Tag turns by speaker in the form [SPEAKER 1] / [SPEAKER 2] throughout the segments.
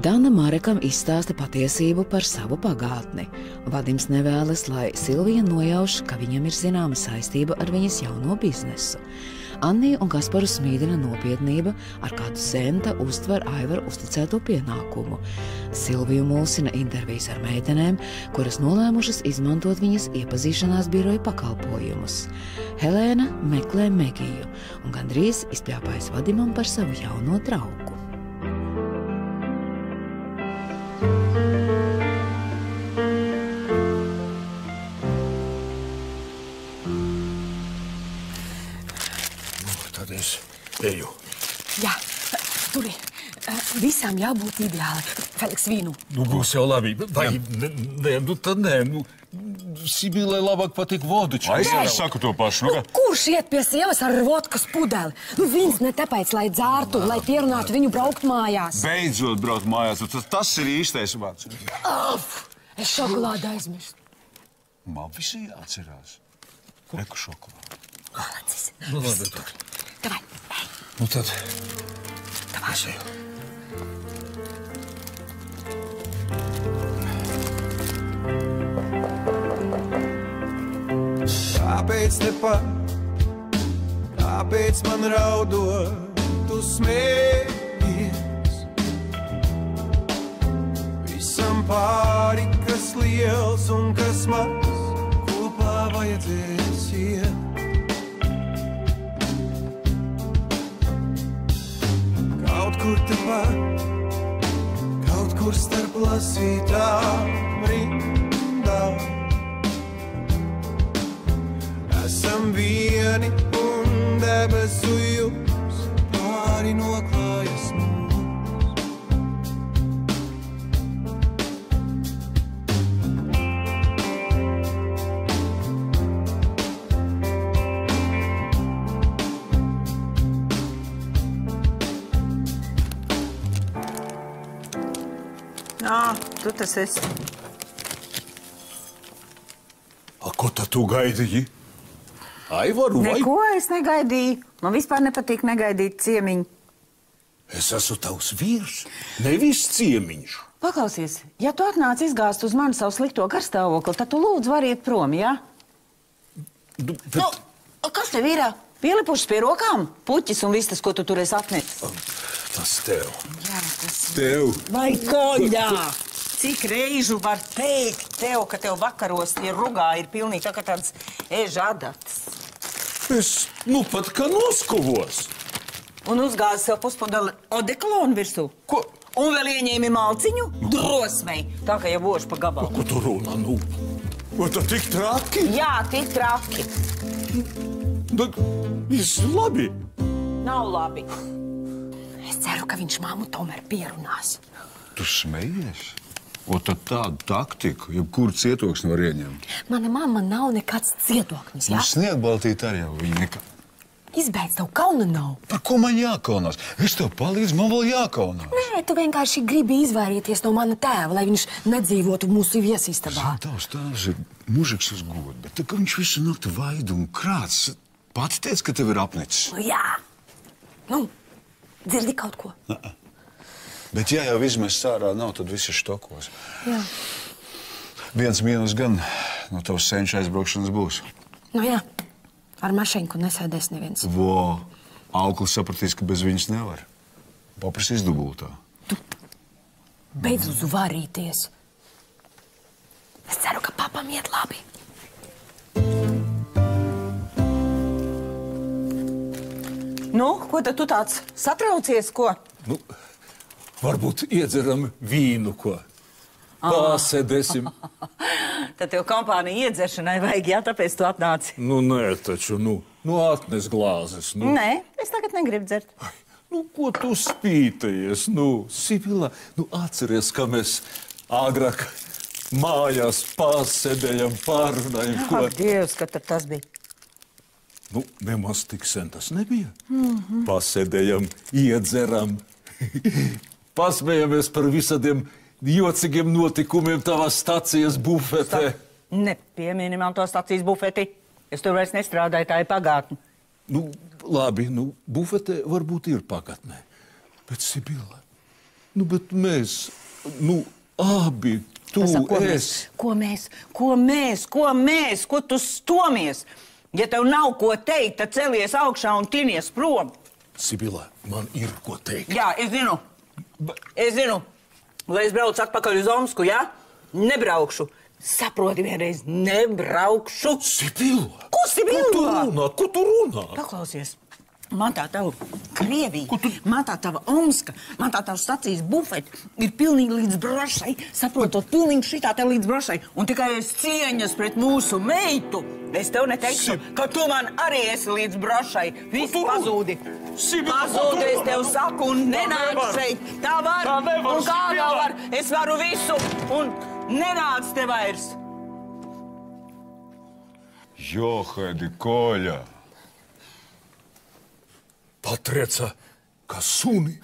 [SPEAKER 1] Dana Marekam izstāsta patiesību par savu pagātni. Vadims nevēlas, lai Silvija nojauš, ka viņam ir zināma saistība ar viņas jauno biznesu. Anniju un Kasparu smīdina nopietnība, ar kādu Zenta uztver Aivaru uzticēto pienākumu. Silviju mulsina intervijas ar meitenēm, kuras nolēmušas izmantot viņas iepazīšanās biroja pakalpojumus. Helēna meklē Megiju un gandrīz izpļāpājas Vadimam par savu jauno draugu.
[SPEAKER 2] Eju.
[SPEAKER 3] Jā, turi. Visām jābūt ideāli. Feliks, vīnu.
[SPEAKER 2] Nu, būs jau labi. Vai, tad nē. Sibilai labāk patīk voduču.
[SPEAKER 4] Es saku to pašu.
[SPEAKER 3] Kurš iet pie sievas ar vodkas pudeli? Viņš ne tāpēc, lai dzērtu, lai pierunātu viņu braukt mājās.
[SPEAKER 4] Beidzot braukt mājās. Tas ir īstais vārds.
[SPEAKER 3] Es šokolādi aizmirstu.
[SPEAKER 4] Man visi jāatcerās. Reku šokolādi.
[SPEAKER 3] Malacis.
[SPEAKER 2] Nu, labi, tad.
[SPEAKER 3] Davai.
[SPEAKER 2] Nu, tad.
[SPEAKER 3] Davai.
[SPEAKER 5] Kāpēc tāpēc man raudot, tu smējies. Visam pāri, kas liels un kas maz, kopā vajadzēs iet. Kaut kur tepat, kaut kur starp lasītām rindām. Esam vieni un debesu jums pāri noklājas mums.
[SPEAKER 6] Tu tas esi.
[SPEAKER 2] Ko tad tu gaidīji? Aivaru vai?
[SPEAKER 6] Neko es negaidīju. Man vispār nepatīk negaidīt ciemiņu.
[SPEAKER 2] Es esmu tavs vīrs, nevis ciemiņš.
[SPEAKER 6] Paklausies, ja tu atnāc izgāzt uz mani savu slikto garstāvokli, tad tu lūdzu vari iet prom, jā? Kas tev ir? Pielipušas pie rokām? Puķis un viss tas, ko tu tur esi atnesis.
[SPEAKER 2] Tas tev.
[SPEAKER 6] Jā, tas
[SPEAKER 2] tev.
[SPEAKER 6] Vai koļā! Cik reižu var teikt tev, ka tev vakaros tie rugā ir pilnīgi tā kā tāds adatas.
[SPEAKER 2] Es nu pat kā noskuvos.
[SPEAKER 6] Un uzgāzi sev puspudeli odekolonu virsū.
[SPEAKER 2] Ko?
[SPEAKER 6] Un vēl ieņēmi malciņu drosmei. Tā kā jau bošu pa gabalu.
[SPEAKER 2] Ko tu runā, nu? Vai tu tik traki?
[SPEAKER 6] Jā, tik traki.
[SPEAKER 2] Viss labi.
[SPEAKER 6] Nav labi.
[SPEAKER 3] Es ceru, ka viņš māmu tomēr pierunās.
[SPEAKER 4] Tu smejies? O tad tādu taktiku, jebkuru cietoksni var ieņemt.
[SPEAKER 3] Mana mamma nav nekāds cietoknis, jā?
[SPEAKER 4] Nu, sniegbaltīt arī jau viņa nekā.
[SPEAKER 3] Izbeidz, tev kauna nav.
[SPEAKER 4] Par ko man jākaunās? Es tev palīdzu, man vēl jākaunās.
[SPEAKER 3] Nē, tu vienkārši gribi izvairīties no mana tēva, lai viņš nedzīvotu mūsu viesistabā.
[SPEAKER 4] Tavs tēvs ir mužiks uz godu, bet tā kā viņš visu nakti vaidu un krāts, pats teica, ka tev ir apnicis.
[SPEAKER 3] Nu, jā. Nu, dzirdi kaut ko?
[SPEAKER 4] Bet ja jau izmests ārā nav, tad viss ir štokos.
[SPEAKER 3] Jā.
[SPEAKER 4] Viens mīnus gan no tavas senča aizbraukšanas būs.
[SPEAKER 3] Nu jā, ar mašīnku nesēdēs neviens.
[SPEAKER 4] Vo, auklis sapratīs, ka bez viņas nevar. Paprasīs dubultā.
[SPEAKER 3] Tu beidz uzvarīties. Es ceru, ka papam iet labi.
[SPEAKER 6] Nu, ko tad tu tāds satraucies, ko?
[SPEAKER 2] Nu, varbūt iedzeram vīnu, ko. Pasēdēsim.
[SPEAKER 6] Tad tev kompānija iedzeršanai vajag, jā, tāpēc tu atnāci.
[SPEAKER 2] Nu, nē, taču, nu atnes glāzes, nu.
[SPEAKER 6] Nē, es tagad negribu dzert.
[SPEAKER 2] Nu, ko tu spītajies, nu, Sibila, nu, atceries, ka mēs agrāk mājās pasēdējam, pārunājam, ko.
[SPEAKER 6] Ak, Dievs, ka tad tas bija.
[SPEAKER 2] Nu, nemaz tik sen tas nebija. Pasēdējam, iedzeram, pasmējamies par visādiem jocīgiem notikumiem tavā stacijas bufetē.
[SPEAKER 6] Nepiemini man to stacijas bufeti. Es tur vairs nestrādāju, tā ir pagātne.
[SPEAKER 2] Nu, labi, nu, bufete varbūt ir pagātnē. Bet, Sibila, Nu, bet mēs, abi, tu, es.
[SPEAKER 6] Ko tu stomies? Ja tev nav ko teikt, tad celies augšā un tinies prom.
[SPEAKER 2] Sibila, man ir ko teikt.
[SPEAKER 6] Jā, es zinu. Lai es braucu atpakaļ uz Omsku, jā? Nebraukšu. Saproti vienreiz, nebraukšu.
[SPEAKER 2] Sibila!
[SPEAKER 6] Ko Sibila?
[SPEAKER 2] Ko tu runā?
[SPEAKER 6] Paklausies. Man tā tava Krievija, man tā tava Omska, man tā tava stacijas bufeti ir pilnīgi līdz brošai. Saprotot, pilnīgi šitā te līdz brošai. Un tikai es cieņas pret mūsu meitu. Es tev neteikšu, ka tu man arī esi līdz brošai. Viss pazūdi. Pazūdi, es tev saku, un nenāc šeit. Tā var, un kā tā var. Es varu visu, un nenāc te vairs.
[SPEAKER 4] Johaidi, Koļa.
[SPEAKER 2] Patrieca, kā suni.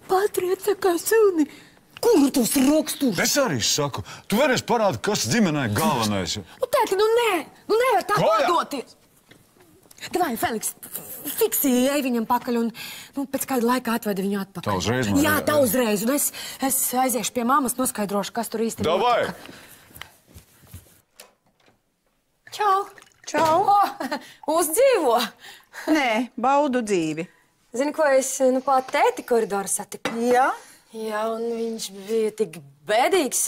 [SPEAKER 3] Patrieca, kā suni. Kur tos rakstus?
[SPEAKER 4] Es arī saku, tu varēsi parādīt, kas ģimenē galvenais.
[SPEAKER 3] Tēti, nē. Nevar tā padoties. Davai, Feliks, fiksi ej viņam pakaļ un pēc kāda laika atvedi viņu atpakaļ.
[SPEAKER 4] Tā uzreiz?
[SPEAKER 3] Jā, tā uzreiz. Un es aiziešu pie mammas, noskaidrošu, kas tur īsti
[SPEAKER 4] Davai!
[SPEAKER 3] Čau! Uzdzīvo!
[SPEAKER 6] Nē, baudu dzīvi.
[SPEAKER 3] Zini, ko es pat tēti koridoru satiku?
[SPEAKER 6] Jā?
[SPEAKER 3] Jā, un viņš bija tik bēdīgs.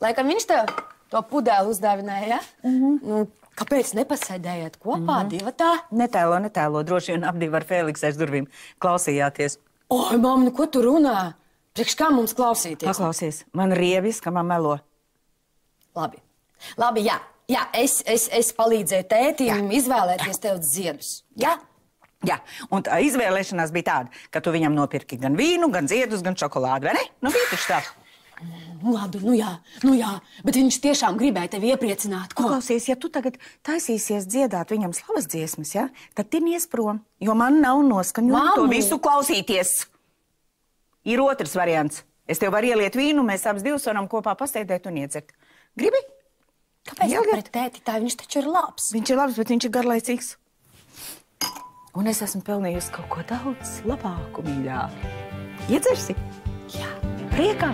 [SPEAKER 3] Laikam viņš tev to pudēlu uzdāvināja, ja? Kāpēc nepasēdējāt kopā, divatā?
[SPEAKER 6] Netēlo. Droši vien ap divi ar Feliksu aiz durvīm klausījāties.
[SPEAKER 3] Oi, mamma, ko tu runā? Priekš kā mums klausīties?
[SPEAKER 6] Paklausies, man rievis, ka man melo.
[SPEAKER 3] Labi, jā. Jā, es palīdzēju tētim izvēlēties tev ziedus. Jā?
[SPEAKER 6] Jā, un tā izvēlēšanās bija tāda, ka tu viņam nopirki gan vīnu, gan ziedus, gan šokolādu, vai ne? Bija taču tā.
[SPEAKER 3] Labi, nu jā, bet viņš tiešām gribēja tevi iepriecināt. Ko?
[SPEAKER 6] Paklausies, ja tu tagad taisīsies dziedāt viņam slavas dziesmas, ja, tad tinies prom, jo man nav noskaņot to visu klausīties. Ir otrs variants. Es tev varu ieliet vīnu, mēs abas divas varam kopā pasēdēt un iedzert. Gribi?
[SPEAKER 3] Kāpēc tu pret tēti tā? Viņš taču ir labs.
[SPEAKER 6] Viņš ir labs, bet viņš ir garlaicīgs. Un es esmu pelnījusi kaut ko daudz labāku, mīļā. Iedzersi? Jā. Priekā.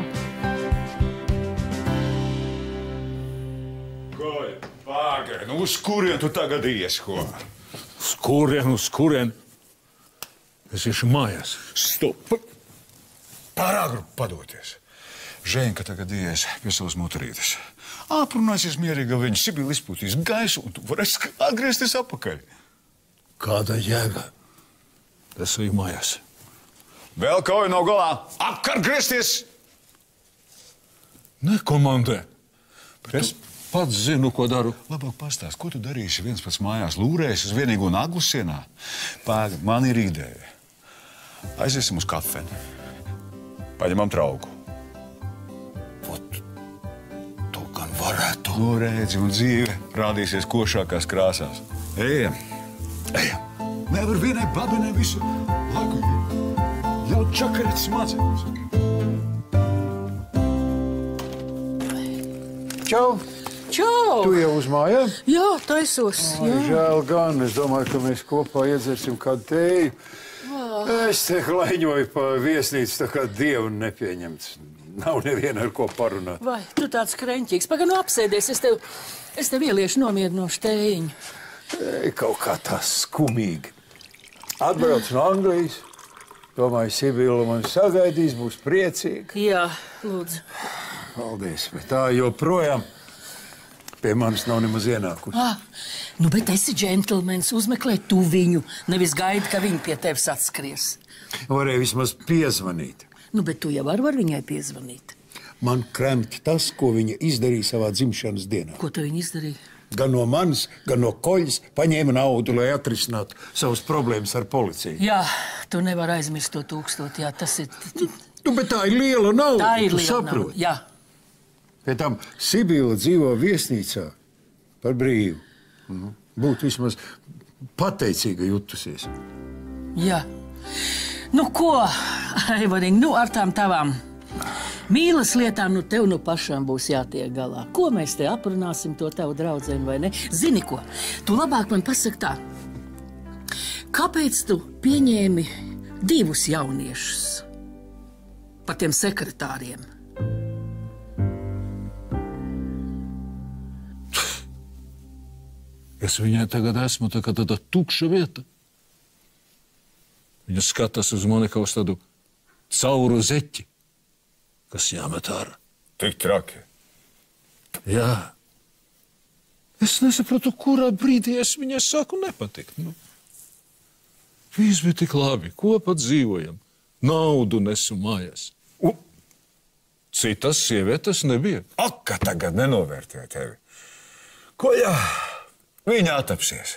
[SPEAKER 4] Koļa, pāgai, uz kurien tu tagad ies, ko?
[SPEAKER 2] Uz kurien? Es iešu mājās.
[SPEAKER 4] Stop! Pārāgru padoties. Ženka tagad ies pie savas motorītes. Aprunāsies mierīgi ar viņu, Sibila izpūtīs gaisu, un tu varēsi atgriezties apakaļ.
[SPEAKER 2] Kāda jēga? Es eju mājās.
[SPEAKER 4] Vēl kauja nav galā. Apkārt griezties!
[SPEAKER 2] Nekomandē. Es pats zinu, ko daru.
[SPEAKER 4] Labāk pastāst, ko tu darīsi viens pats mājās? Lūrēsi uz vienīgo naglu sienā? Pāga, man ir ideja. Aiziesim uz kafeni. Paņemam trauku.
[SPEAKER 2] Tu gan varētu.
[SPEAKER 4] Nu, redzi, un dzīve rādīsies košākās krāsās. Ejam. Nevar vienai babenai visu laiku jau čakarēt smadzenes.
[SPEAKER 7] Čau! Tu jau uz mājām?
[SPEAKER 8] Jā, taisos.
[SPEAKER 7] Žēl gan. Es domāju, ka mēs kopā iedzersim kādu tēju. Es te klaiņoju pa viesnīcu, tā kā dievu nepieņemts. Nav neviena ar ko parunāt.
[SPEAKER 8] Vai, tu tāds kreņķīgs. Pagaid, apsēdies, es tev ieliešu nomierinošu tējiņu.
[SPEAKER 7] Kaut kā tā skumīgi. Atbrauc no Anglijas. Domāju, Sibila man sagaidīs, būs priecīga.
[SPEAKER 8] Jā, lūdzu.
[SPEAKER 7] Paldies, bet tā joprojām pie manis nav nemaz ienākusi.
[SPEAKER 8] Nu, bet esi džentlmenis, uzmeklē tu viņu, nevis gaidi, ka viņi pie tevis atskries.
[SPEAKER 7] Varēja vismaz piezvanīt.
[SPEAKER 8] Nu, bet tu jau var viņai piezvanīt.
[SPEAKER 7] Man kremta tas, ko viņa izdarīja savā dzimšanas dienā.
[SPEAKER 8] Ko tu viņa izdarīja?
[SPEAKER 7] Gan no manis, gan no Koļas paņēma naudu, lai atrisinātu savas problēmas ar policiju.
[SPEAKER 8] Jā, tu nevar aizmirst to 1000, jā, tas ir...
[SPEAKER 7] Nu, bet tā ir liela nauda,
[SPEAKER 8] tā ir
[SPEAKER 7] tu
[SPEAKER 8] liela
[SPEAKER 7] saproti.
[SPEAKER 8] nauda, jā.
[SPEAKER 7] Pēc tam Sibila dzīvo viesnīcā par brīvu. Būtu vismaz pateicīga jutusies.
[SPEAKER 8] Jā. Nu, ko, Aivariņ, nu ar tām tavām mīlas lietām, nu tev nu pašām būs jātiek galā. Ko mēs te aprunāsim to tavu draudzeni, vai ne? Zini ko, tu labāk man pasaki tā. Kāpēc tu pieņēmi 2 jauniešus? par tiem sekretāriem.
[SPEAKER 2] Es viņai tagad esmu tā kā tāda tukša vieta. Viņa skatās uz mani kā uz tādu cauru zeķi, kas jāmet ārā.
[SPEAKER 4] Tik traki.
[SPEAKER 2] Jā. Es nesapratu, kurā brīdī es viņai sāku nepatikt. Nu. Viss bija tik labi, kopā dzīvojam. Naudu nesu mājās. Citas sievietes nebija.
[SPEAKER 4] Ak, ka tagad nenovērtē tevi. Ko jā? Viņa atapsies.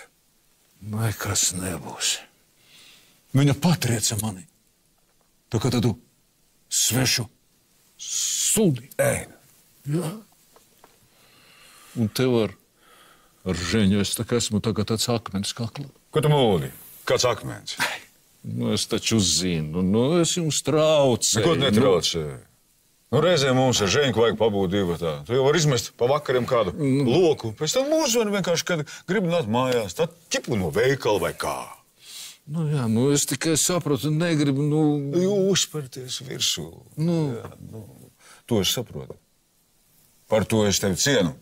[SPEAKER 2] Nekas nebūs. Viņa patrieca mani. Tā kā tādu svešu sudi.
[SPEAKER 4] Ej.
[SPEAKER 2] Jā. Un tev ar Žeņu es tā kā esmu tagad tāds akmens kaklā.
[SPEAKER 4] Ko tu mūdi? Kāds akmens?
[SPEAKER 2] Nu, es taču zinu. Nu, es jums traucēju.
[SPEAKER 4] Ko tu netraucēji? Nu, reizēm mums ar Žeņku vajag pabūt divatā. Tu jau var izmest pa vakariem kādu loku. Pēc tam mūsvien vienkārši, kad grib nākt mājās, tad ķipu no veikala vai kā.
[SPEAKER 2] Nu, jā, nu, es tikai saprotu, negribu, nu...
[SPEAKER 4] Uzspērties virsū. Jā, nu, to es saprotu. Par to es tevi cienu.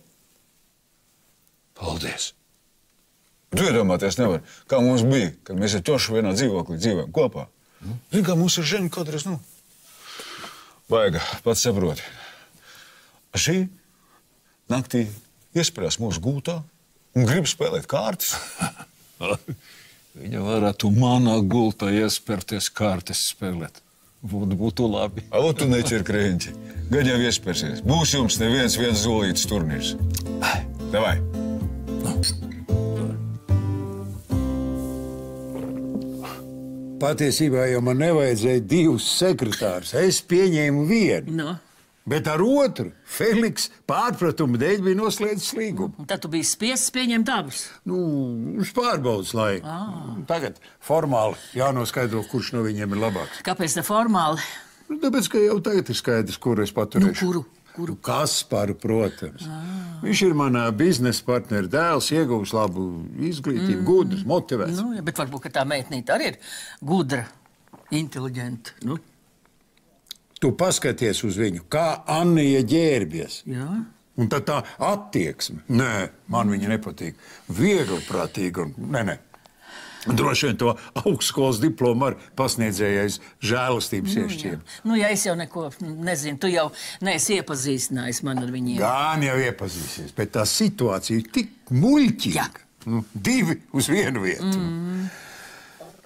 [SPEAKER 2] Paldies.
[SPEAKER 4] Tu iedomāties nevar, kā mums bija, kad mēs ar Tošu vienā dzīvoklī dzīvojam kopā. Zini, kā mums ar Žeņu kādreiz, nu... Vaiga, pats saproti. Šī naktī iespērās mūsu gultā un grib spēlēt kārtas.
[SPEAKER 2] Viņa varētu manā gultā iespērties kārtas spēlēt. Būtu labi.
[SPEAKER 4] Alo, tu neķer kreņķi. Gan jau iespērsies. Būs jums neviens zolīts turnīrs. Davai.
[SPEAKER 7] Patiesībā jau man nevajadzēja 2 sekretārus. Es pieņēmu vienu.
[SPEAKER 8] No.
[SPEAKER 7] Bet ar otru Feliks pārpratumu dēļ bija noslēdzis līgumu.
[SPEAKER 8] Un tad tu biji spiests pieņemt abus?
[SPEAKER 7] Nu, uz pārbaudas laiku. Tagad formāli jānoskaidro, kurš no viņiem ir labāks.
[SPEAKER 8] Kāpēc ne formāli?
[SPEAKER 7] Nu, tāpēc, ka jau tagad ir skaidrs, kuru es paturēšu.
[SPEAKER 8] Nu, kuru?
[SPEAKER 7] Kasparu, protams. Viņš ir manā biznesa partnera dēls, ieguvis labu izglītību, gudrs, motivēts.
[SPEAKER 8] Nu, ja, bet varbūt, ka tā meitnīte arī ir gudra, inteliģenta. Nu.
[SPEAKER 7] Tu paskaties uz viņu, kā Annija ģērbies.
[SPEAKER 8] Jā.
[SPEAKER 7] Un tad tā attieksme. Nē, man viņa nepatīk. Viegli prātīga un nē. Droši vien to augstskolas diplomu ar pasniedzējais žēlastības iešķiem.
[SPEAKER 8] Nu, ja es jau neko nezinu, tu jau neesi iepazīstinājis man ar viņiem.
[SPEAKER 7] Gan jau iepazīsies, bet tā situācija ir tik muļķīga. Nu, 2 uz 1 vietu.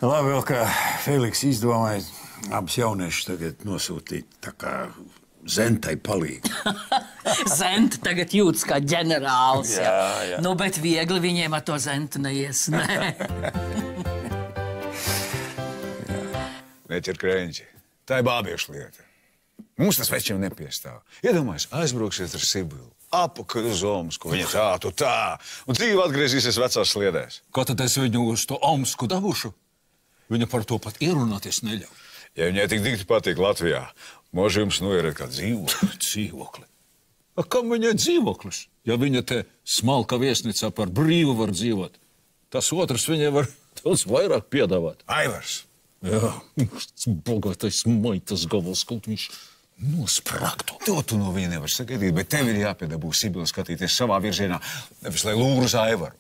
[SPEAKER 7] Labi vēl, ka Feliks izdomāja abus jauniešus tagad nosūtīt tā kā Zentai palīgi.
[SPEAKER 8] Zenta tagad jūtas kā ģenerālis.
[SPEAKER 7] Jā.
[SPEAKER 8] Nu, bet viegli viņiem ar to Zentu neies. Nē.
[SPEAKER 4] Neķer kreņķi. Tā ir bābiešu lieta. Mums tas večiem nepiestāv. Iedomājies, aizbrauksiet ar Sibilu. Apakaļ uz Omsku. Viņa tā. Un dzīve atgriezīsies vecās sliedēs.
[SPEAKER 2] Kā tad es viņu uz to Omsku davušu? Viņa par to pat ierunāties neļauj.
[SPEAKER 4] Ja viņai tik dikti patīk Latvijā, možda jums ir kā dzīvokli.
[SPEAKER 2] Dzīvokli. Kam viņai dzīvoklis? Ja viņa te smalka viesnīcā par brīvu var dzīvot, tas otrs viņai var daudz vairāk piedāvāt.
[SPEAKER 4] Aivars.
[SPEAKER 2] Jā, bagātais maitas gabals, kaut viņš nosprāgtu.
[SPEAKER 4] To tu no viņa nevar sagaidīt, bet tev ir jāpiedabū Sibila skatīties savā virzienā, nevis lai lūru uz Aivaru.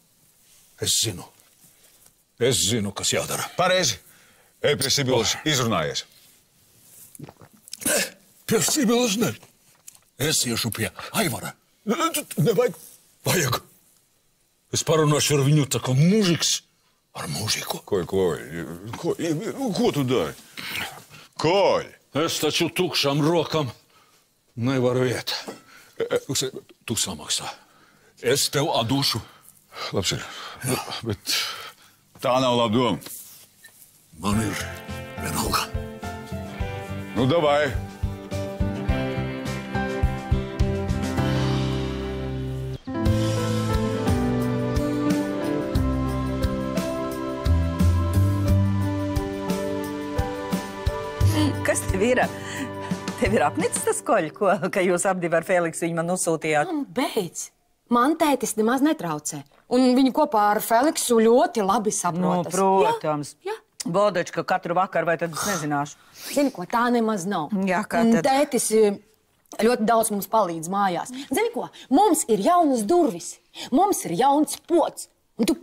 [SPEAKER 2] Es zinu, kas jādara.
[SPEAKER 4] Pareizi. Ej pie Sibilas, izrunājies.
[SPEAKER 2] Pie Sibilas ne. Es iešu pie Aivara.
[SPEAKER 4] Nevajag.
[SPEAKER 2] Vajag. Es parunāšu ar viņu tā kā mužiks ar mužiku.
[SPEAKER 4] Ko tu dari? Koļ!
[SPEAKER 2] Es taču tukšām rokam nevaru iet. Tu samaksā. Es tev atdošu.
[SPEAKER 4] Labs ir. Bet tā nav laba doma.
[SPEAKER 2] Man ir vienalga.
[SPEAKER 4] Nu, davai.
[SPEAKER 6] Kas tev ir? Tev ir apnicis tas koļi, ka jūs abi ar Feliksu viņu man uzsūtījāt?
[SPEAKER 3] Beidz. Man tētis nemaz netraucē. Un viņi kopā ar Feliksu ļoti labi saprotas.
[SPEAKER 6] Nu, protams.
[SPEAKER 3] Jā.
[SPEAKER 6] Bodačka katru vakaru, vai tad es nezināšu?
[SPEAKER 3] Zini, ko tā nemaz nav.
[SPEAKER 6] Jā, kā
[SPEAKER 3] Un
[SPEAKER 6] tad?
[SPEAKER 3] tētis ļoti daudz mums palīdz mājās. Zini, ko? Mums ir jaunas durvis, mums ir jauns pods. Un tu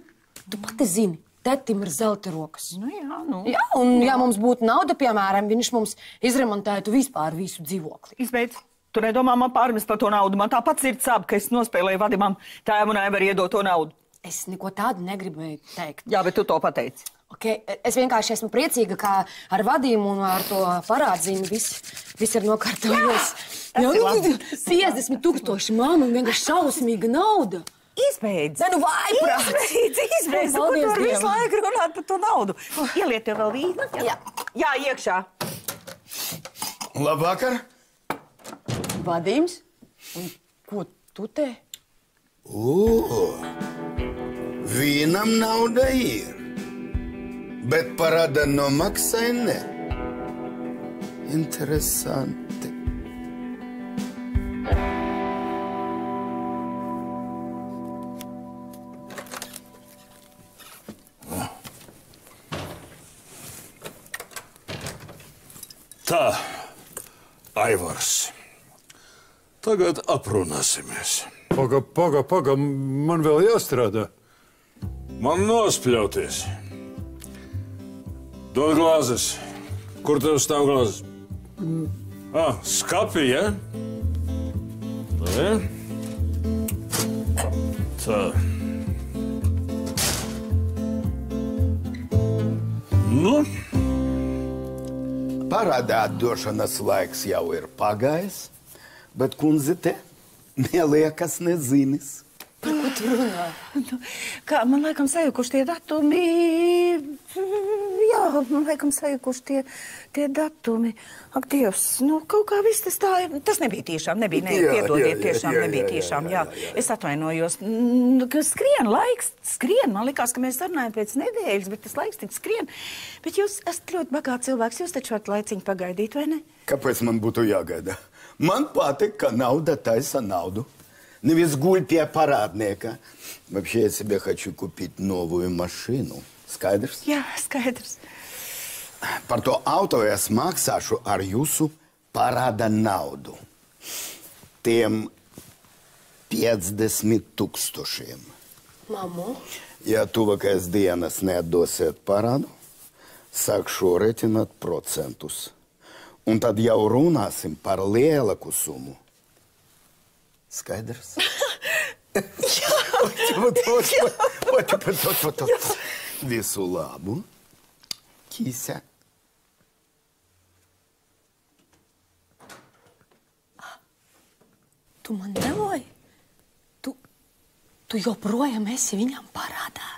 [SPEAKER 3] pati zini, tētim ir zelta rokas.
[SPEAKER 6] Nu jā, nu.
[SPEAKER 3] Jā, un ja mums būtu nauda, piemēram, viņš mums izremontētu vispār visu dzīvokli.
[SPEAKER 6] Izbeidz. Tu nedomā man pārmest par to naudu. Man tāpat sirds sāp, ka es nospēlēju Vadimam tēvu un Aivaru iedot to naudu.
[SPEAKER 3] Es neko tādu negribēju teikt.
[SPEAKER 6] Jā, bet tu to pateici.
[SPEAKER 3] Okay, es vienkārši esmu priecīga, ka ar vadījumu un ar to parādzīmi viss ir nokārtojies. Jā, 50 000, mamma, vienkārši šausmīga nauda.
[SPEAKER 6] Izbeidz.
[SPEAKER 3] Ne, nu vaiprāts.
[SPEAKER 6] Izbeidz. Ko tu var visu laiku runāt par to naudu? Ieliet tev vēl vīnu? Jā, iekšā.
[SPEAKER 7] Labvakar.
[SPEAKER 3] Vadījums? Un ko tu te?
[SPEAKER 7] Vīnam nauda ir, bet parāda nomaksai ne. Interesanti.
[SPEAKER 2] Tā, Aivars. Tagad aprunāsimies.
[SPEAKER 7] Paga, man vēl jāstrādā.
[SPEAKER 2] Man nospļauties. Dod glāzes. Kur tev stāv glāzes? Skapī, ja? Tā. Nu?
[SPEAKER 7] Parādā atdošanas laiks jau ir pagājis, bet kundze te neliekas nezinis.
[SPEAKER 3] Par ko tu runā?
[SPEAKER 6] Kā, man laikam sajukuši tie datumi. Jā, man laikam sajukuši tie datumi. Ak, Dievs, nu kaut kā viss tas tā ir. Tas nebija tiešām, piedodiet, tiešām nebija tiešām, jā. Es atvainojos. Laiks skrien. Man likās, ka mēs runājam pēc nedēļas, bet tas laiks tik skrien. Bet jūs esat ļoti bagāts cilvēks, jūs taču varat laiciņu pagaidīt, vai ne?
[SPEAKER 7] Kāpēc man būtu jāgaida? Man patīk, ka nauda taisa nauду. Невес гуль пie парадника. Вообще я себе хочу купить новую машину. Skaidrs?
[SPEAKER 6] Jā, skaidrs.
[SPEAKER 7] Par to auto es maksāšu ar jūsu parāda naudu. Tiem 50 000.
[SPEAKER 3] Mammu?
[SPEAKER 7] Ja tuvākais dienas neatdosiet parādu, sākšu reķināt procentus. Un tad jau runāsim par lielāku summu. Skaidrs? Visu labu. Kīse.
[SPEAKER 3] Tu man neloji? Tu joprojām esi viņam parādā?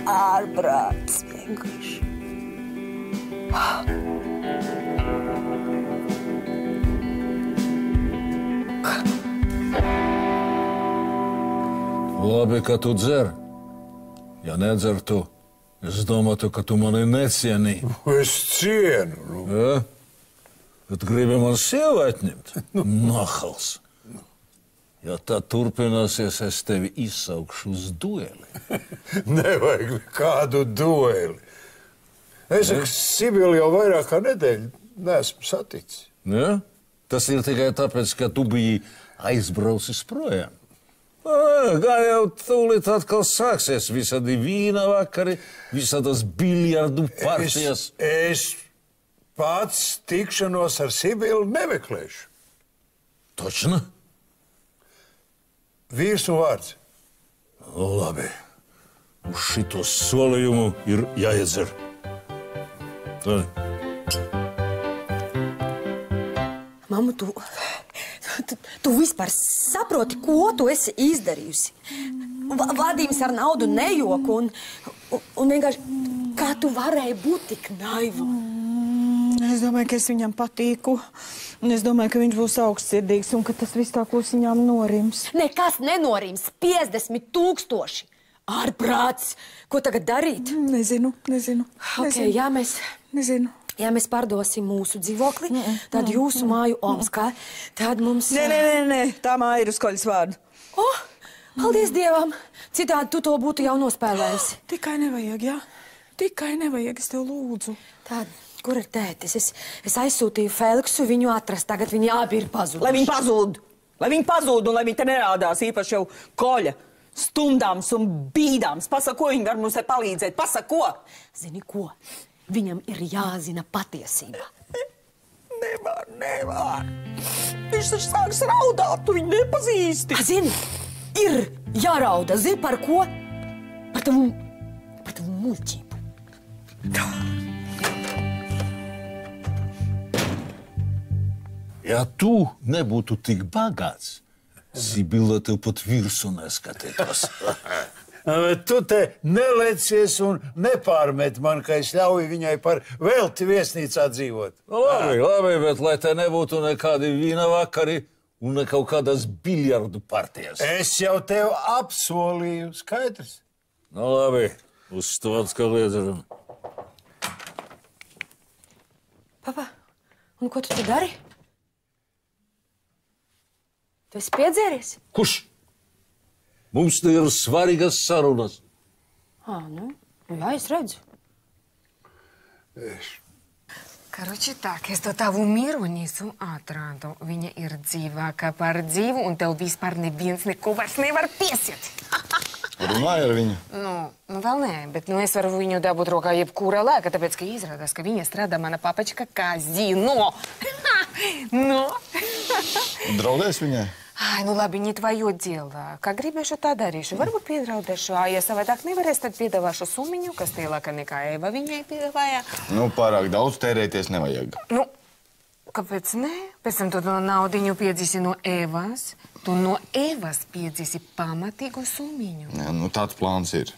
[SPEAKER 3] Ārprāts vienkārši.
[SPEAKER 2] Labi, ka tu dzer. Ja nedzer tu, es domātu, ka tu mani necienī.
[SPEAKER 7] Es cienu.
[SPEAKER 2] Ja? Bet gribi man sievu atņemt? Nahals. Ja tā turpināsies, es tevi izsaukšu uz dueli.
[SPEAKER 7] Nevajag kādu dueli. Es ar Sibilu jau vairāk kā nedēļu neesmu saticis.
[SPEAKER 2] Ja? Tas ir tikai tāpēc, ka tu biji aizbraucis projām. Gan jau tūlīt atkal sāksies visādi vīna vakari, visādas biljardu partijas.
[SPEAKER 7] Es pats tikšanos ar Sibilu nemeklēšu.
[SPEAKER 2] Točna?
[SPEAKER 7] Vīrs un vārds.
[SPEAKER 2] Labi. Uz šito solījumu ir jāiedzer. Tā.
[SPEAKER 3] Mamma, tu vispār saproti, ko tu esi izdarījusi? Vadījums ar naudu nejoku un vienkārši, kā tu varēji būt tik naiva?
[SPEAKER 6] Es domāju, ka es viņam patīku. Un es domāju, ka viņš būs augstsirdīgs un ka tas viss tā kos viņām norims.
[SPEAKER 3] Nekas nenorims. 50 000. Ārprāts. Ko tagad darīt?
[SPEAKER 6] Nezinu.
[SPEAKER 3] Okay, ja mēs pārdosim mūsu dzīvokli, tad jūsu māju Omskā, tad mums...
[SPEAKER 6] Nē, tā māja ir uz Koļas vārdu.
[SPEAKER 3] Paldies Dievam! Citādi tu to būtu jau nospēlējusi.
[SPEAKER 6] Tikai nevajag, jā? Tikai nevajag, es tev lūdzu.
[SPEAKER 3] Tāda, kur ir tētis? Es aizsūtīju Feliksu viņu atrast. Tagad viņi abi ir pazuduši.
[SPEAKER 6] Lai viņi pazūd! Lai viņi pazūd un lai viņi te nerādās īpaši jau koļa. Stundāms un bīdāms. Pasaka, ko viņi var mums te palīdzēt? Pasaka, ko?
[SPEAKER 3] Zini ko? Viņam ir jāzina patiesība.
[SPEAKER 6] Nevar. Viņš taču sāks raudāt, tu viņu nepazīsti.
[SPEAKER 3] Zini, ir jārauda. Zini par ko? Par tavu muļķību.
[SPEAKER 2] Ja tu nebūtu tik bagāts, Sibila tev pat virsū neskatītos.
[SPEAKER 7] Bet tu te nelēcies un nepārmet man, ka es ļauju viņai par velti viesnīcā dzīvot.
[SPEAKER 2] Labi, bet lai te nebūtu nekādi vīna vakari un ne kaut kādas biljardu partijas.
[SPEAKER 7] Es jau tev apsolīju, skaidrs?
[SPEAKER 2] Nu labi, uz stāds, ka liedzeram.
[SPEAKER 3] Papa, un ko tu te dari? Tu esi piedzēries?
[SPEAKER 2] Kurš? Mums te ir svarīgas sarunas.
[SPEAKER 3] Nu, jā, es redzu.
[SPEAKER 9] Karoči tak, es to tavu mīroņīsu atrādu. Viņa ir dzīvākā par dzīvu, un tev vispār neviens neko vairs nevar piesiet.
[SPEAKER 4] Runāju ar viņu?
[SPEAKER 9] Nu, vēl nē, bet es varu viņu dabūt rokā jebkura laika, tāpēc, ka izrādās, ka viņa strādā mana papačka Kazino.
[SPEAKER 4] Draudēs viņai?
[SPEAKER 9] Ai, nu labi, не твое дело. Kā gribēšu, tā darīšu. Varbūt piedraudēšu, ja savādāk nevarēs, tad piedāvāšu summiņu, kas lielāka nekā Eva viņai piedāvāja.
[SPEAKER 4] Nu, pārāk daudz tērēties nevajag.
[SPEAKER 9] Nu, kāpēc ne? Pēc tam tu no naudiņu piedzīsi no Evas. Tu no Evas piedzīsi pamatīgu summiņu.
[SPEAKER 4] Jā, nu, tāds plāns ir.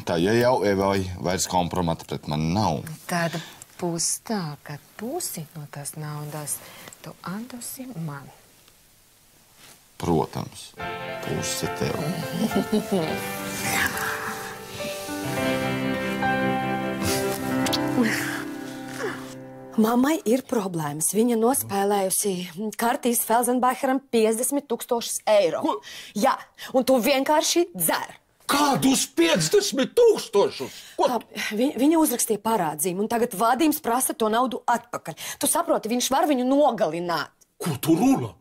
[SPEAKER 4] Tā, ja jau Evai vairs kompromata pret mani nav.
[SPEAKER 9] Tad būs tā, ka pusi no tās naudas tu atdosi man.
[SPEAKER 4] Protams, pusi tev.
[SPEAKER 3] Mammai ir problēmas. Viņa nospēlējusi Kartīs Felsenbacheram 50 000 eiro.
[SPEAKER 2] Ko?
[SPEAKER 3] Jā, un tu vienkārši dzer.
[SPEAKER 2] Kādus 50 000? Ko?
[SPEAKER 3] Viņa uzrakstīja parādzību, un tagad Vadims prasa to naudu atpakaļ. Tu saproti, viņš var viņu nogalināt.
[SPEAKER 2] Ko tu runā?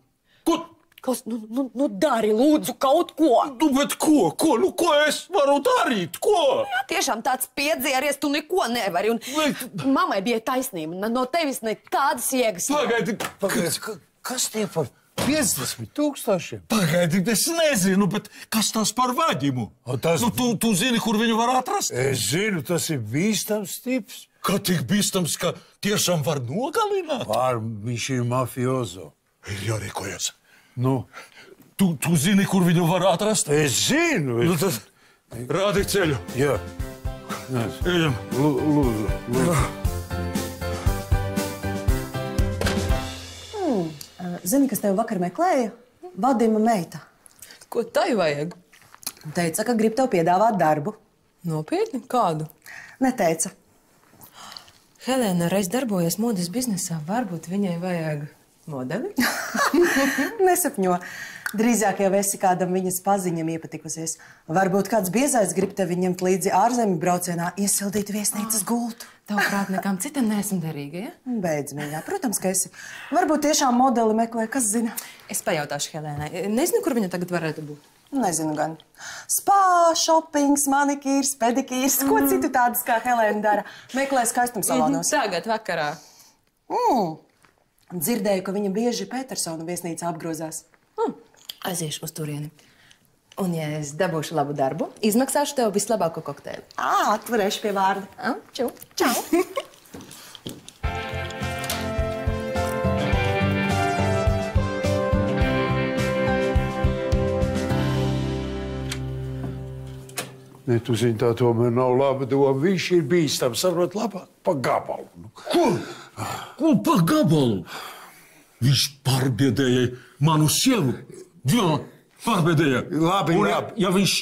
[SPEAKER 2] Ko?
[SPEAKER 3] Klaus, nu dari, lūdzu, kaut ko.
[SPEAKER 2] Nu, bet ko? Nu, ko es varu darīt? Ko?
[SPEAKER 3] Jā, tiešām tāds piedzēries, tu neko nevari. Un mammai bija taisnība. No tevis nekādas jēgas.
[SPEAKER 2] Pagaidi.
[SPEAKER 7] Kas tie par 50 000?
[SPEAKER 2] Pagaidi, es nezinu, bet kas tas par Vadimu?
[SPEAKER 7] Tas...
[SPEAKER 2] Nu, tu zini, kur viņu var atrast?
[SPEAKER 7] Es zinu, tas ir bīstams tips.
[SPEAKER 2] Kā tik bīstams, ka tiešām var nogalināt?
[SPEAKER 7] Viņš ir mafiozo.
[SPEAKER 2] Ir jārīkojas.
[SPEAKER 7] Nu?
[SPEAKER 2] Tu zini, kur viņu var atrast?
[SPEAKER 7] Es zinu.
[SPEAKER 2] Nu, tad rādi ceļu.
[SPEAKER 7] Jā.
[SPEAKER 2] Ejam.
[SPEAKER 7] Lūdzu.
[SPEAKER 10] Zini, kas tev vakar meklēja? Vadima meita.
[SPEAKER 11] Ko tai vajag?
[SPEAKER 10] Teica, ka grib tev piedāvāt darbu.
[SPEAKER 11] Nopietni? Kādu?
[SPEAKER 10] Neteica.
[SPEAKER 11] Helēna reiz darbojas modes biznesā. Varbūt viņai vajag modeli?
[SPEAKER 10] Nesapņo. Drīzāk jau esi kādam viņas paziņam iepatikusies. Varbūt kāds biezais grib tevi ņemt līdzi ārzemju braucienā, iesildīt viesnīcas gultu.
[SPEAKER 11] Tavuprāt, nekam citam neesmu derīga, ja?
[SPEAKER 10] Beidz, mīļā. Protams, ka esi. Varbūt tiešām modeli meklē, kas zina.
[SPEAKER 11] Es pajautāšu Helēnai. Nezinu, kur viņa tagad varētu būt.
[SPEAKER 10] Nezinu gan. Spā, šopings, manikīrs, pedikīrs, ko citu tādus kā Helēna dara. Meklē skaistumsalānos.
[SPEAKER 11] Tagad vakarā.
[SPEAKER 10] Dzirdēju, ka viņa bieži Petersona viesnīcā apgrozās.
[SPEAKER 11] Aiziešu uz turieni. Un, ja es dabūšu labu darbu, izmaksāšu tev vislabāko kokteili.
[SPEAKER 10] Atvarēšu pie vārda.
[SPEAKER 11] Čau. Čau.
[SPEAKER 7] Ne, tu zini, tā tomēr nav laba doma. Viņš ir bīstams, saprot, labāk pa gabalu.
[SPEAKER 2] Ko pa gabalu? Viņš pārbiedēja manu sievu. Jā, pārbiedēja.
[SPEAKER 7] Labi.
[SPEAKER 2] Ja viņš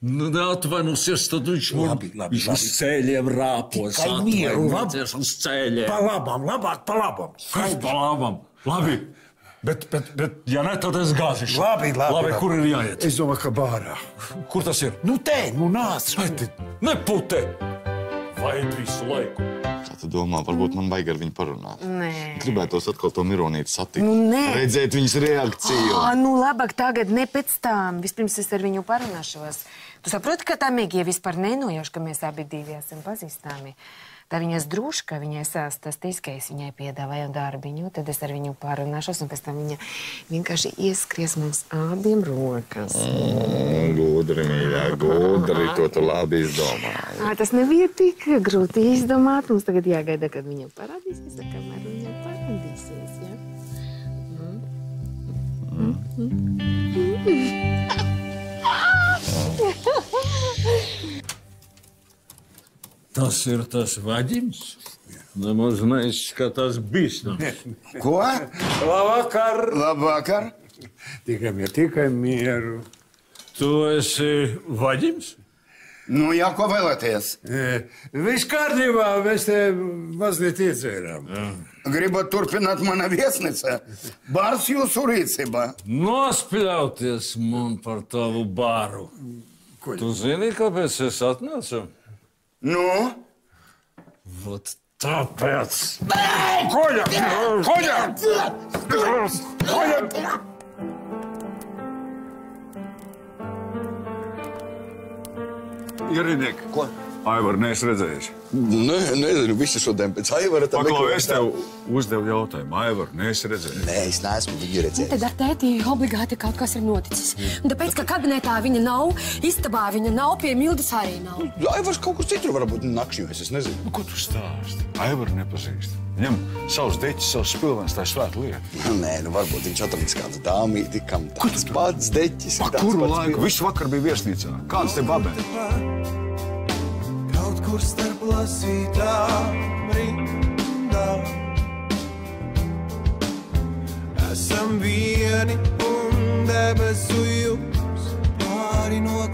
[SPEAKER 2] neatvainosies, tad viņš viņš uz ceļiem rāpos.
[SPEAKER 7] Tikai mieru,
[SPEAKER 2] atvainoties uz ceļiem.
[SPEAKER 7] Pa labam, labāk pa labam.
[SPEAKER 2] Kas pa labam? Labi, Bet, ja ne, tad es gāzīšu.
[SPEAKER 7] Labi,
[SPEAKER 2] Kur ir jāiet?
[SPEAKER 7] Es domāju, ka bārā.
[SPEAKER 2] Kur tas ir?
[SPEAKER 7] Nu te, nu nāc.
[SPEAKER 2] Nepute! Vai visu laiku?
[SPEAKER 12] Kā tu domā, varbūt man vajag ar viņu parunāt?
[SPEAKER 9] Nē.
[SPEAKER 12] Gribētos atkal to Mironīti satikt.
[SPEAKER 9] Nu, nē.
[SPEAKER 12] Redzēt viņas reakciju.
[SPEAKER 9] Nu, labāk tagad, ne pēc tam. Vispirms es ar viņu parunāšos. Tu saproti, ka tā Megija vispār nenojauš, ka mēs abi divi esam pazīstami. Tā viņas drūška, viņai sāstas, ka es viņai piedāvāju darbiņu, tad es ar viņu pārunāšos, un pēc tam viņa vienkārši ieskries mums abiem rokas.
[SPEAKER 12] Gudri, mīļā, gudri, to tu labi izdomāji.
[SPEAKER 9] Tas nebija tik grūti izdomāt. Mums tagad jāgaida, kad viņa parādīsies, kamēr viņa parādīsies, jā?
[SPEAKER 2] Tas ir tas Vaģims? Nemaz neizskatās bīstams.
[SPEAKER 7] Ko?
[SPEAKER 2] Labvakar!
[SPEAKER 7] Labvakar! Tikai mieru.
[SPEAKER 2] Tu esi Vaģims?
[SPEAKER 7] Nu, jā, ko vēlaties? Viss kārtībā, mēs te mazliet iedzērām. Gribat turpināt mana viesnīca? Bārs jūsu rīcībā.
[SPEAKER 2] Nospļauties man par tavu bāru. Tu zini, kāpēc es atnācu?
[SPEAKER 7] Nu?
[SPEAKER 2] Vot tāpēc.
[SPEAKER 7] Koļa!
[SPEAKER 4] Ierinieki. Ko? Aivar, neesi redzējis.
[SPEAKER 12] Nē, nezinu, visi šodien pēc Aivara.
[SPEAKER 4] Paklau, es tev uzdevu jautājumu. Aivar, neesi redzējis.
[SPEAKER 12] Nē, es neesmu viņu redzējis.
[SPEAKER 3] Tad ar tēti obligāti kaut kas ir noticis. Un tāpēc, ka kabinetā viņa nav, istabā viņa nav, pie Mildas arī nav.
[SPEAKER 12] Aivars kaut kur citur varbūt nakšņojas, es nezinu.
[SPEAKER 4] Ko tu stāsti? Aivar nepazīst. Viņam savs deķis, savs spilvens, tā ir svēta lieta.
[SPEAKER 12] Nē, nu varbūt viņš atradis kādu dāmīti, kam tāds pats deķis.
[SPEAKER 4] Kuru laiku? Visu vakar bija viesnīcā. Kāds te babē?
[SPEAKER 5] Kaut kur starp lasītām rindām esam vieni un debesu jums pāri no